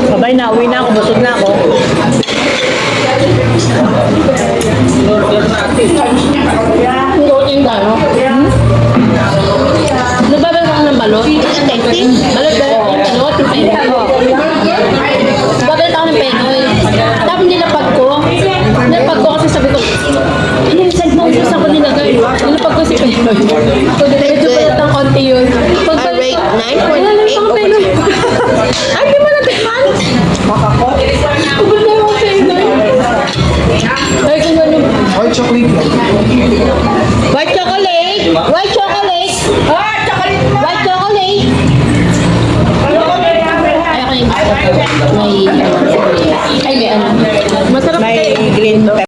Sabay na, uwi na ako, busog na ako. Nababal ka ng balot? Balot ba? Balot? Yung penoy. Nababal ka ng penoy. Tapos nilapag ko. Nilapag ko kasi sabi ko, ano yung side mountains ako nilagay? Nilapag ko si penoy. Medyo balat ng konti yun. I rate 9.8 over 10. Ay, di mo natikman? Makakot? Ubod na yung penoy. Ay, kung ano. White chocolate. White chocolate! White chocolate! Ah, chocolate mo! White chocolate! Ay, ako yung gusto ko. May, ay, may ano. Masarap May green pepper.